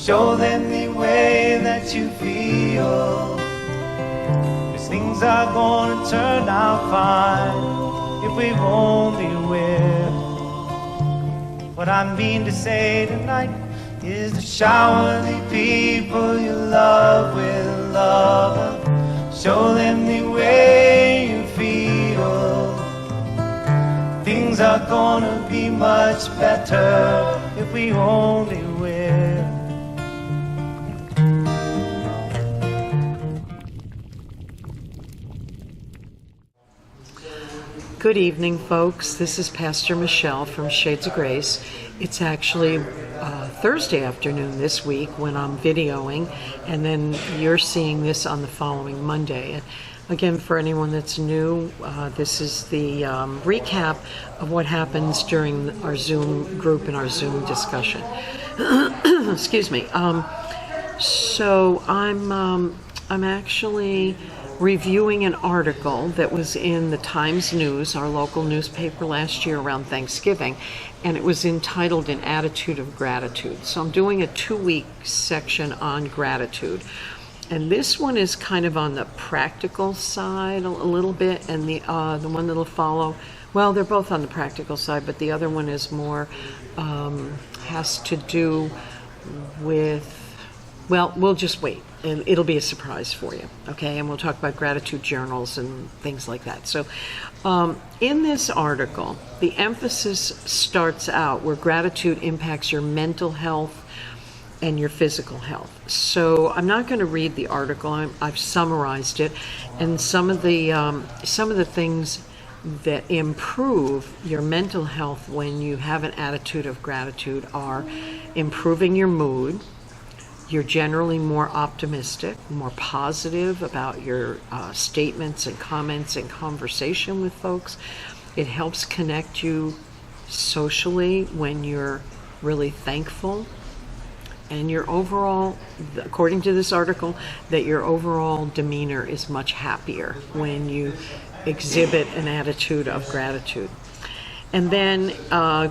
Show them the way that you feel. Cause things are gonna turn out fine if we only will. What I mean to say tonight is to shower the people you love with love. Show them the way you feel. Things are gonna be much better if we only will. Good evening, folks. This is Pastor Michelle from Shades of Grace. It's actually Thursday afternoon this week when I'm videoing, and then you're seeing this on the following Monday. And again, for anyone that's new, this is the recap of what happens during our Zoom group and our Zoom discussion. Excuse me. So I'm actually reviewing an article that was in the Times News, our local newspaper, last year around Thanksgiving, and it was entitled An Attitude of Gratitude. So I'm doing a 2-week section on gratitude. And this one is kind of on the practical side a little bit, and the one that'll follow, well, they're both on the practical side, but the other one is more, has to do with, well, we'll just wait. And it'll be a surprise for you, okay? And we'll talk about gratitude journals and things like that. So in this article, the emphasis starts out where gratitude impacts your mental health and your physical health. So I'm not going to read the article. I've summarized it, and some of the things that improve your mental health when you have an attitude of gratitude are improving your mood. You're generally more optimistic, more positive about your statements and comments and conversation with folks. It helps connect you socially when you're really thankful. And your overall, according to this article, that your overall demeanor is much happier when you exhibit an attitude of gratitude. And then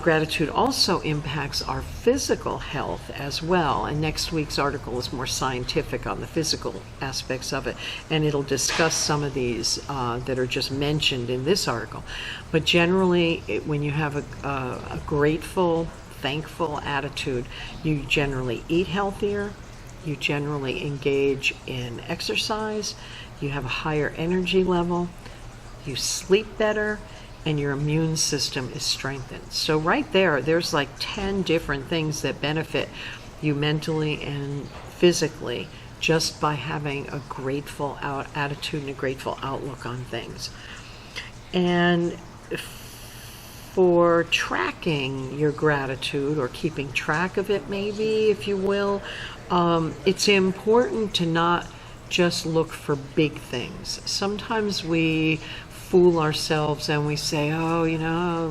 gratitude also impacts our physical health as well. And next week's article is more scientific on the physical aspects of it. And it'll discuss some of these that are just mentioned in this article. But generally, when you have a grateful, thankful attitude, you generally eat healthier, you generally engage in exercise, you have a higher energy level, you sleep better, and your immune system is strengthened. So right there's like 10 different things that benefit you mentally and physically just by having a grateful attitude and a grateful outlook on things. And for tracking your gratitude, or keeping track of it maybe, if you will, it's important to not just look for big things. Sometimes we fool ourselves and we say, oh,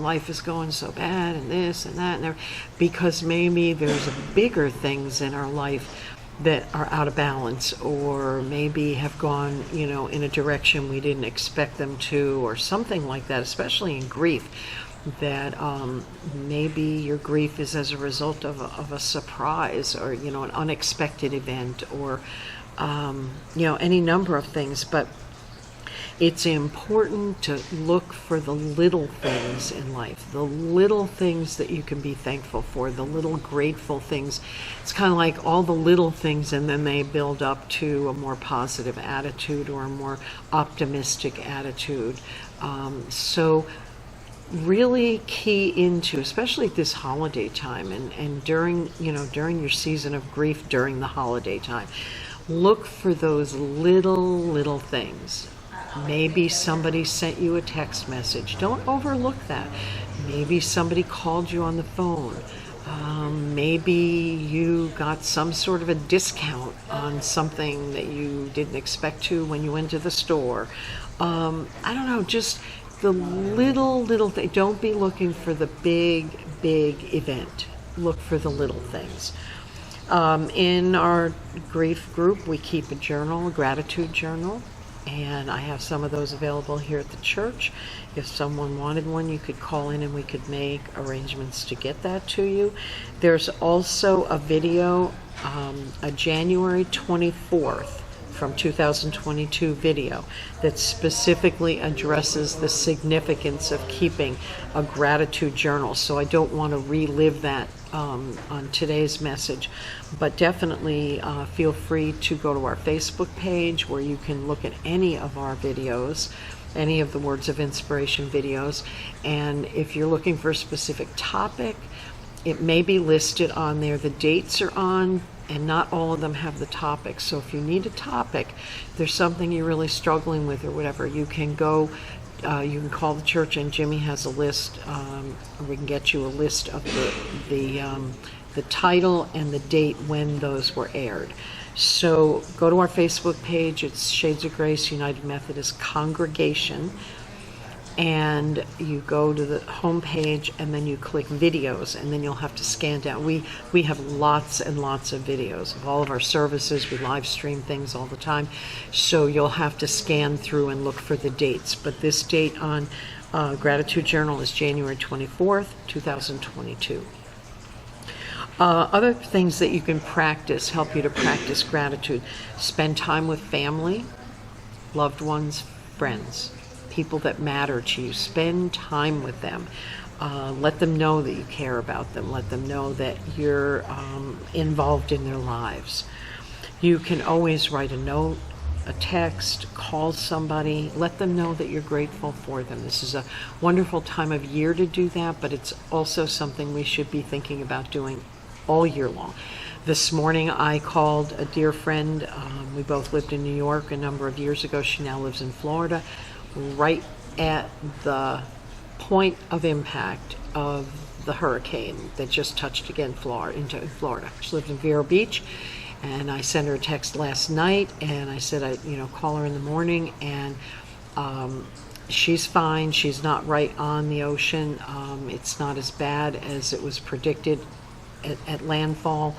life is going so bad and this and that and there, because maybe there's bigger things in our life that are out of balance, or maybe have gone, in a direction we didn't expect them to, or something like that, especially in grief, that maybe your grief is as a result of a surprise, or, an unexpected event, or, any number of things. But it's important to look for the little things in life, the little things that you can be thankful for, the little grateful things. It's kind of like all the little things, and then they build up to a more positive attitude or a more optimistic attitude. So really key into, especially at this holiday time, and during your season of grief during the holiday time, look for those little things. Maybe somebody sent you a text message. Don't overlook that. Maybe somebody called you on the phone. Maybe you got some sort of a discount on something that you didn't expect to when you went to the store. I don't know, just the little thing. Don't be looking for the big event. Look for the little things. In our grief group, we keep a journal, a gratitude journal. And I have some of those available here at the church. If someone wanted one, you could call in and we could make arrangements to get that to you. There's also a video a January 24th from 2022 video that specifically addresses the significance of keeping a gratitude journal. So I don't want to relive that on today's message, but definitely feel free to go to our Facebook page where you can look at any of our videos, any of the Words of Inspiration videos. And if you're looking for a specific topic, it may be listed on there. The dates are on, and not all of them have the topic. So if you need a topic, if there's something you're really struggling with or whatever, you can go, you can call the church, and Jimmy has a list. We can get you a list of the title and the date when those were aired. So go to our Facebook page. It's Shades of Grace United Methodist Congregation, and you go to the home page, and then you click videos, and then you'll have to scan down. We have lots and lots of videos of all of our services. We live stream things all the time, so you'll have to scan through and look for the dates. But this date on Gratitude Journal is January 24th, 2022. Other things that you can practice, help you to practice gratitude: spend time with family, loved ones, friends, people that matter to you. Spend time with them. Let them know that you care about them. Let them know that you're involved in their lives. You can always write a note, a text, call somebody. Let them know that you're grateful for them. This is a wonderful time of year to do that, but it's also something we should be thinking about doing all year long. This morning I called a dear friend. We both lived in New York a number of years ago. She now lives in Florida, right at the point of impact of the hurricane that just touched again into Florida. She lived in Vero Beach, and I sent her a text last night, and I said call her in the morning, and she's fine. She's not right on the ocean. It's not as bad as it was predicted at landfall,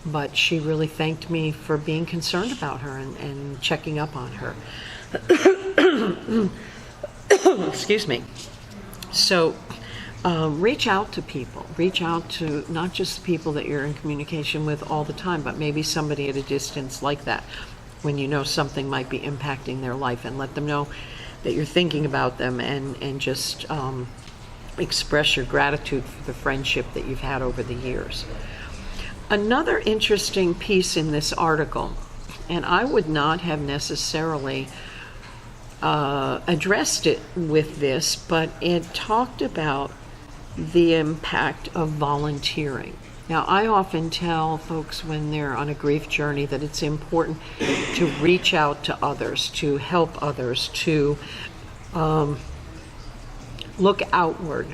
but she really thanked me for being concerned about her and checking up on her. Excuse me. So reach out to people. Reach out to not just the people that you're in communication with all the time, but maybe somebody at a distance like that, when you know something might be impacting their life, and let them know that you're thinking about them, and just express your gratitude for the friendship that you've had over the years. Another interesting piece in this article, and I would not have necessarily addressed it with this, but it talked about the impact of volunteering. Now, I often tell folks when they're on a grief journey that it's important to reach out to others, to help others, to look outward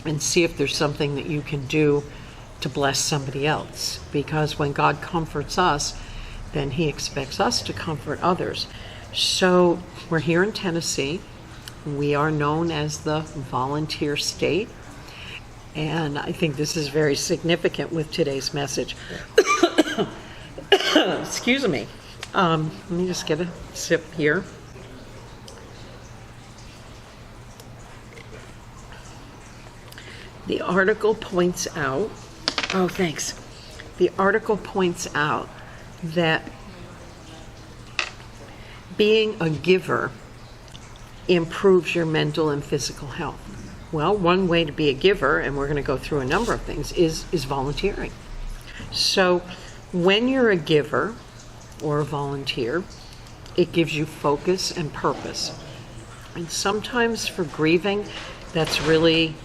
and see if there's something that you can do to bless somebody else. Because when God comforts us, then He expects us to comfort others. So we're here in Tennessee. We are known as the volunteer state, and I think this is very significant with today's message. Excuse me. Let me just get a sip here. The article points out, the article points out that being a giver improves your mental and physical health. Well, one way to be a giver, and we're going to go through a number of things, is volunteering. So when you're a giver or a volunteer, it gives you focus and purpose. And sometimes for grieving, that's really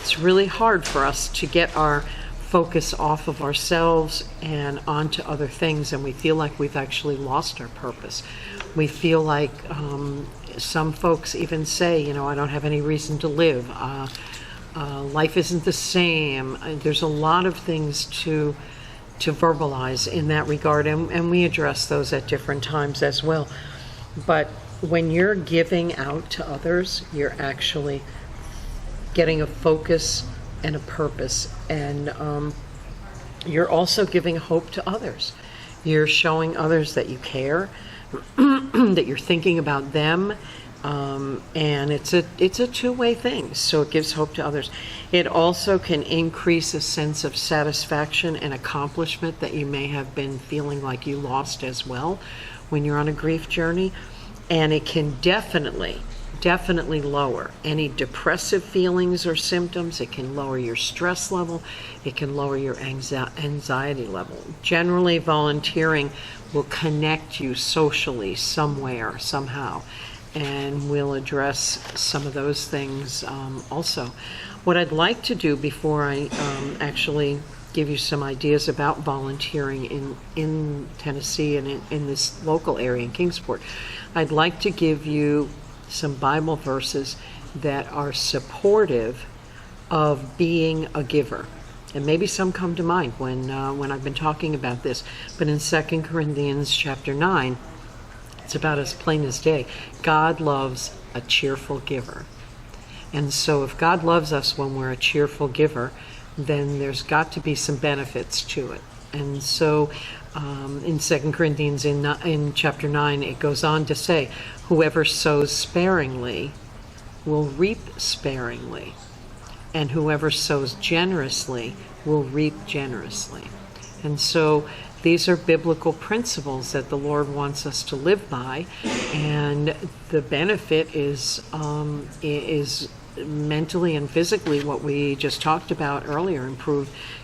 it's really hard for us to get our focus off of ourselves and onto other things, and we feel like we've actually lost our purpose. We feel like some folks even say, I don't have any reason to live. Life isn't the same. There's a lot of things to verbalize in that regard, and we address those at different times as well. But when you're giving out to others, you're actually getting a focus and a purpose, and you're also giving hope to others. You're showing others that you care, that you're thinking about them, And it's a two-way thing, so it gives hope to others. It also can increase a sense of satisfaction and accomplishment that you may have been feeling like you lost as well when you're on a grief journey. And it can definitely lower any depressive feelings or symptoms. It can lower your stress level. It can lower your anxiety level. Generally, volunteering will connect you socially somewhere, somehow, and we'll address some of those things also. What I'd like to do before I actually give you some ideas about volunteering in Tennessee and in this local area in Kingsport, I'd like to give you some Bible verses that are supportive of being a giver. And maybe some come to mind when I've been talking about this. But in 2 Corinthians chapter 9, it's about as plain as day. God loves a cheerful giver. And so if God loves us when we're a cheerful giver, then there's got to be some benefits to it. And so in 2 Corinthians in chapter 9, it goes on to say, whoever sows sparingly will reap sparingly, and whoever sows generously will reap generously. And so these are biblical principles that the Lord wants us to live by, and the benefit is mentally and physically what we just talked about earlier.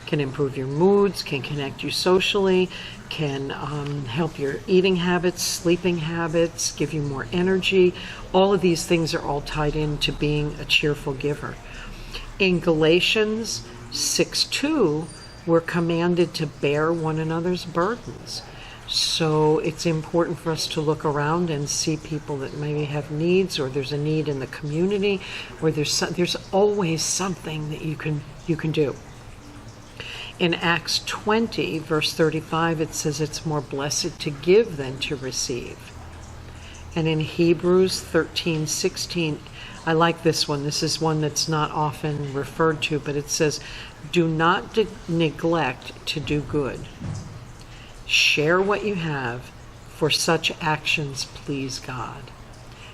Can improve your moods, can connect you socially, can help your eating habits, sleeping habits, give you more energy. All of these things are all tied into being a cheerful giver. In Galatians 6:2, we're commanded to bear one another's burdens. So it's important for us to look around and see people that maybe have needs, or there's a need in the community, or there's always something that you can do. In Acts 20, verse 35, it says it's more blessed to give than to receive. And in Hebrews 13:16, I like this one. This is one that's not often referred to, but it says, do not neglect to do good. Share what you have, for such actions please God.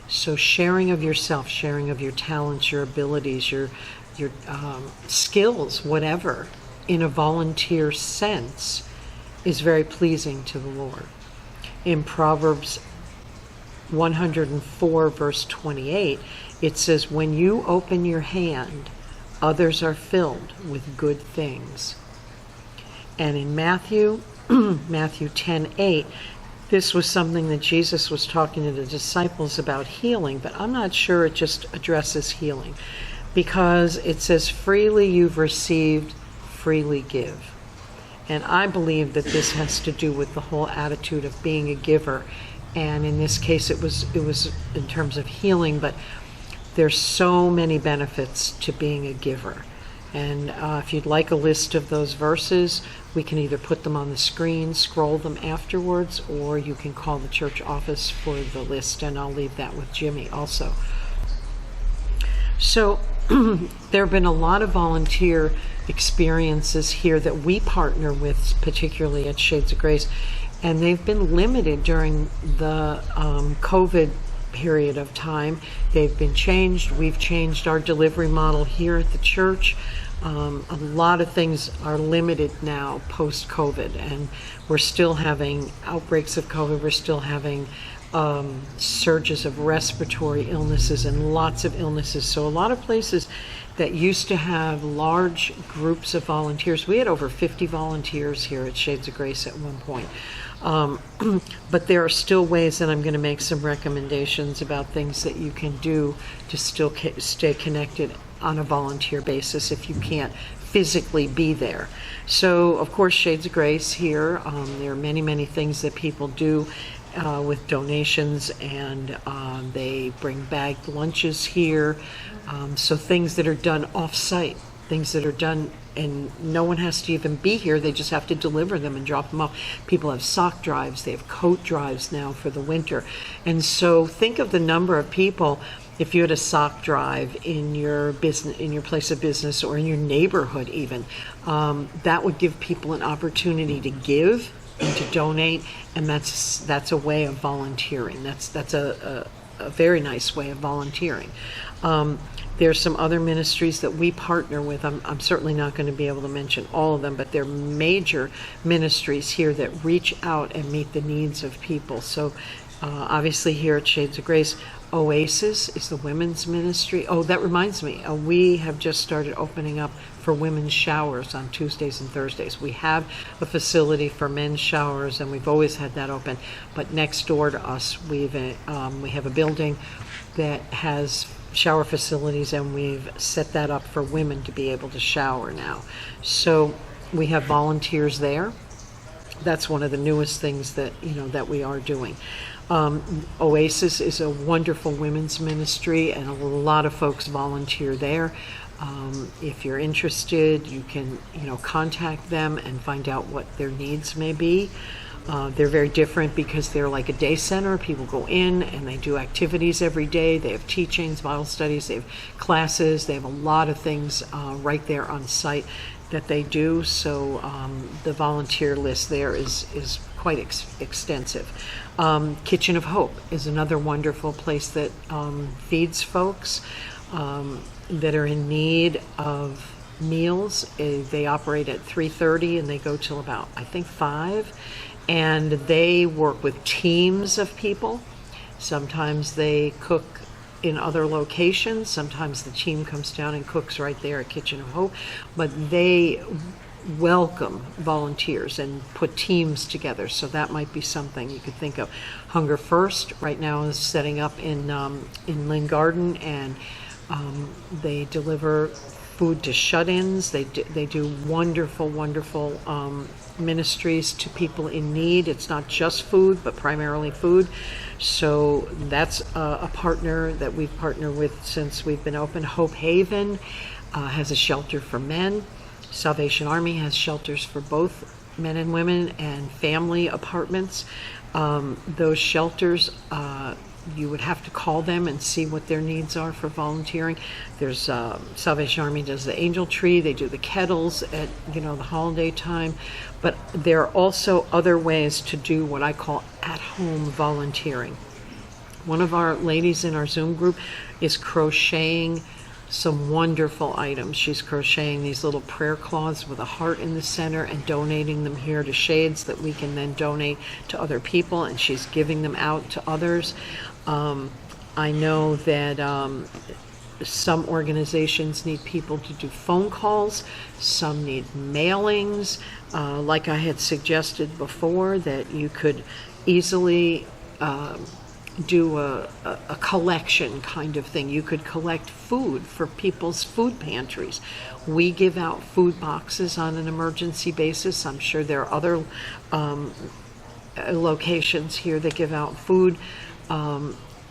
So sharing of yourself, sharing of your talents, your abilities, your skills, whatever, in a volunteer sense, is very pleasing to the Lord. In Proverbs 104, verse 28, it says, when you open your hand, others are filled with good things. And in Matthew 10:8, this was something that Jesus was talking to the disciples about healing, but I'm not sure it just addresses healing, because it says, freely you've received, freely give. And I believe that this has to do with the whole attitude of being a giver. And in this case, it was in terms of healing, but there's so many benefits to being a giver. And if you'd like a list of those verses, we can either put them on the screen, scroll them afterwards, or you can call the church office for the list, and I'll leave that with Jimmy also. So there have been a lot of volunteer experiences here that we partner with, particularly at Shades of Grace, and they've been limited during the COVID period of time. They've been changed. We've changed our delivery model here at the church. A lot of things are limited now post-COVID, and we're still having outbreaks of COVID. We're still having surges of respiratory illnesses and lots of illnesses. So a lot of places that used to have large groups of volunteers, we had over 50 volunteers here at Shades of Grace at one point. But there are still ways that I'm going to make some recommendations about things that you can do to still stay connected on a volunteer basis if you can't physically be there. So, of course, Shades of Grace here, there are many, many things that people do with donations, and they bring bagged lunches here. So things that are done off-site, things that are done and no one has to even be here. They just have to deliver them and drop them off. People have sock drives. They have coat drives now for the winter. And so think of the number of people. If you had a sock drive in your business, in your place of business, or in your neighborhood even, that would give people an opportunity to give and to donate, and that's a way of volunteering. That's a a very nice way of volunteering. There's some other ministries that we partner with. I'm certainly not going to be able to mention all of them, but they're major ministries here that reach out and meet the needs of people. So obviously here at Shades of Grace, Oasis is the women's ministry. Oh, that reminds me, we have just started opening up for women's showers on Tuesdays and Thursdays. We have a facility for men's showers, and we've always had that open. But next door to us, we have a building that has shower facilities, and we've set that up for women to be able to shower now. So we have volunteers there. That's one of the newest things that that we are doing. Oasis is a wonderful women's ministry, and a lot of folks volunteer there. If you're interested, you can contact them and find out what their needs may be. They're very different because they're like a day center. People go in and they do activities every day. They have teachings, Bible studies, they have classes. They have a lot of things right there on site that they do. So the volunteer list there is quite extensive. Kitchen of Hope is another wonderful place that feeds folks that are in need of meals. They operate at 3:30 and they go till about, I think, 5. And they work with teams of people. Sometimes they cook in other locations. Sometimes the team comes down and cooks right there at Kitchen of Hope. But they welcome volunteers and put teams together. So that might be something you could think of. Hunger First right now is setting up in Lynn Garden, and they deliver food to shut-ins. They do wonderful ministries to people in need. It's not just food, but primarily food. So that's a partner that we've partnered with since we've been open. Hope Haven has a shelter for men. Salvation Army has shelters for both men and women, and family apartments. Those shelters, you would have to call them and see what their needs are for volunteering. There's Salvation Army does the Angel Tree. They do the kettles at the holiday time. But there are also other ways to do what I call at-home volunteering. One of our ladies in our Zoom group is crocheting some wonderful items. She's crocheting these little prayer cloths with a heart in the center and donating them here to Shades that we can then donate to other people, and she's giving them out to others. I know that some organizations need people to do phone calls. Some need mailings. Like I had suggested before, that you could easily do a collection kind of thing. You could collect food for people's food pantries. We give out food boxes on an emergency basis. I'm sure there are other locations here that give out food.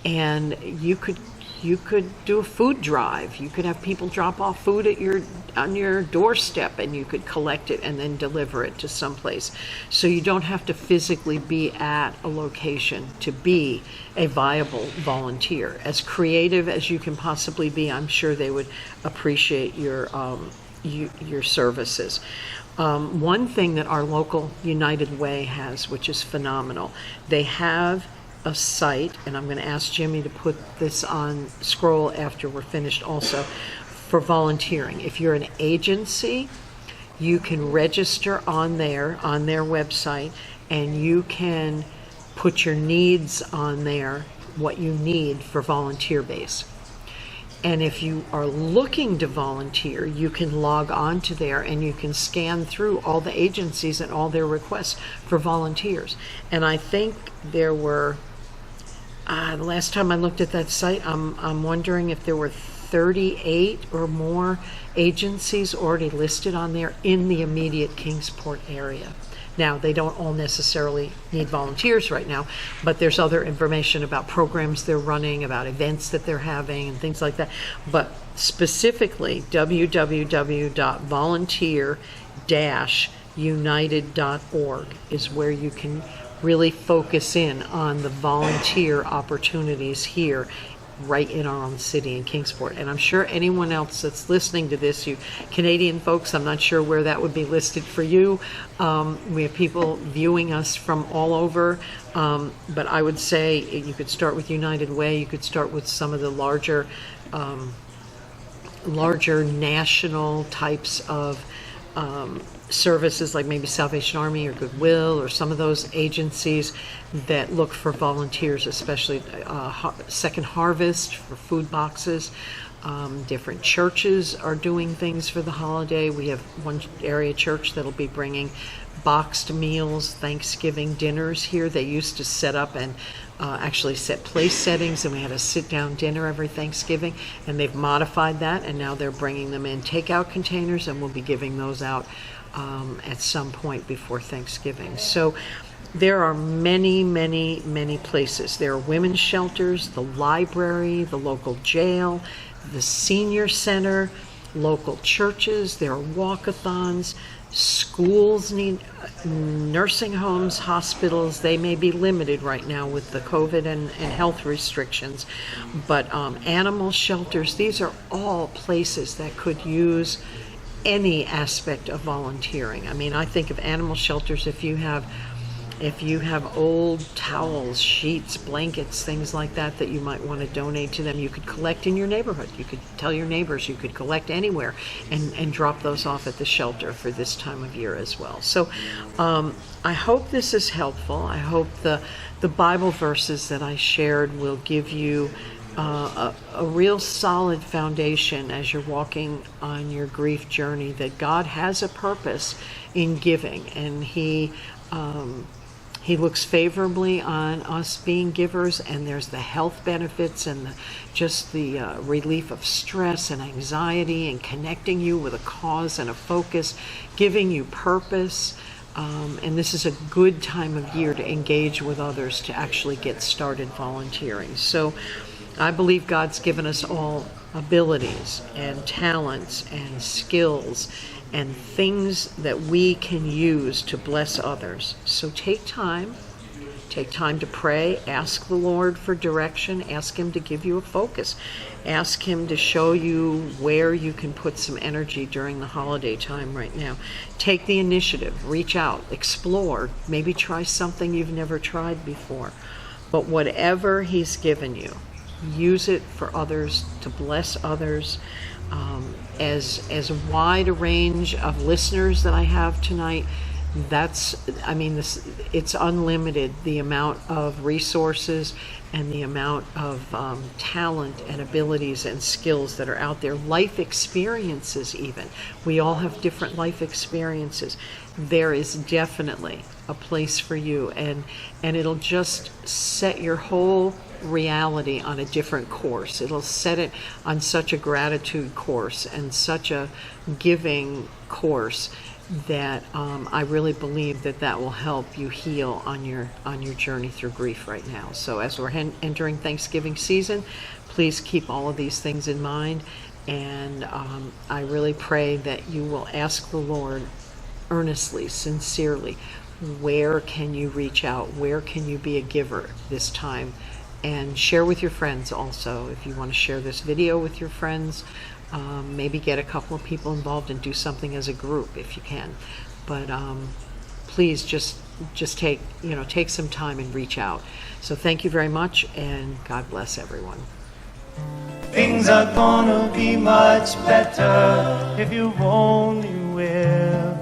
And you could do a food drive. You could have people drop off food on your doorstep, and you could collect it and then deliver it to someplace. So you don't have to physically be at a location to be a viable volunteer. As creative as you can possibly be, I'm sure they would appreciate your services. One thing that our local United Way has, which is phenomenal, they have a site, and I'm going to ask Jimmy to put this on scroll after we're finished also, for volunteering. If you're an agency, you can register on their website, and you can put your needs on there, what you need for volunteer base. And if you are looking to volunteer, you can log on to there and you can scan through all the agencies and all their requests for volunteers. And I think there were, the last time I looked at that site, I'm wondering if there were 38 or more agencies already listed on there in the immediate Kingsport area. Now, they don't all necessarily need volunteers right now, but there's other information about programs they're running, about events that they're having, and things like that. But specifically, www.volunteer-united.org is where you can really focus in on the volunteer opportunities here right in our own city in Kingsport. And I'm sure anyone else that's listening to this, you Canadian folks, I'm not sure where that would be listed for you. We have people viewing us from all over, but I would say you could start with United Way. You could start with some of the larger national types of services, like maybe Salvation Army or Goodwill, or some of those agencies that look for volunteers, especially Second Harvest for food boxes. Different churches are doing things for the holiday. We have one area church that'll be bringing boxed meals, Thanksgiving dinners here. They used to set up and actually set place settings, and we had a sit-down dinner every Thanksgiving, and they've modified that, and now they're bringing them in takeout containers, and we'll be giving those out at some point before Thanksgiving. So there are many, many, many places. There are women's shelters, the library, the local jail, the senior center, local churches. There are walkathons. Schools need, nursing homes, hospitals. They may be limited right now with the COVID and health restrictions, but animal shelters. These are all places that could use any aspect of volunteering. I mean, I think of animal shelters, if you have old towels, sheets, blankets, things like that that you might want to donate to them, you could collect in your neighborhood. You could tell your neighbors, you could collect anywhere and drop those off at the shelter for this time of year as well. So I hope this is helpful. I hope the Bible verses that I shared will give you a real solid foundation as you're walking on your grief journey, that God has a purpose in giving, and He looks favorably on us being givers, and there's the health benefits and just the relief of stress and anxiety, and connecting you with a cause and a focus, giving you purpose. And this is a good time of year to engage with others, to actually get started volunteering. So I believe God's given us all abilities and talents and skills and things that we can use to bless others. So take time to pray, ask the Lord for direction, ask Him to give you a focus, ask Him to show you where you can put some energy during the holiday time right now. Take the initiative, reach out, explore, maybe try something you've never tried before. But whatever He's given you, use it for others, to bless others. As wide a range of listeners that I have tonight, it's unlimited, the amount of resources and the amount of talent and abilities and skills that are out there. Life experiences even. We all have different life experiences. There is definitely a place for you, and it'll just set your whole reality on a different course. It'll set it on such a gratitude course and such a giving course that I really believe that will help you heal on your journey through grief right now. So as we're entering Thanksgiving season, please keep all of these things in mind, and I really pray that you will ask the Lord earnestly, sincerely, where can you reach out? Where can you be a giver this time? And share with your friends also. If you want to share this video with your friends, maybe get a couple of people involved and do something as a group if you can. But please just take some time and reach out. So thank you very much, and God bless everyone. Things are gonna be much better if you only will.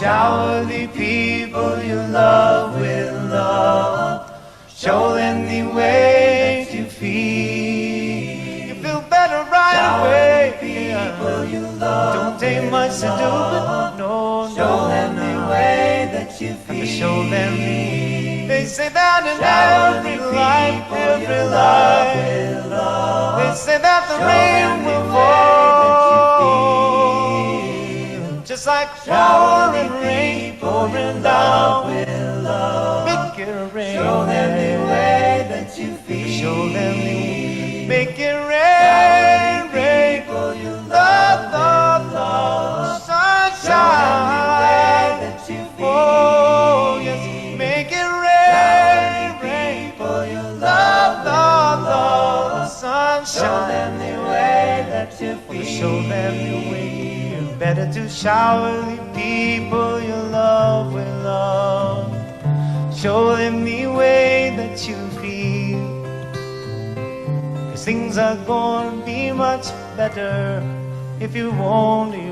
Shower the people you love with love. Show them the way to feel. You feel better right away. Shower the people you love. Don't take much to do, but no. Show them the way that you feel. Show them they say that in every life, every life. They say that the rain will fall. Just like shower and rain. Show them the way that you feel. Show them the way. Make it rain, rain. Love, love, love. Sunshine. Oh, yes. Make it rain, rain. Love, love, love. Sunshine. Show them the way that you feel. Show them the way. Better to shower the people you love with love. Show them the way that you feel. 'Cause things are gonna be much better if you only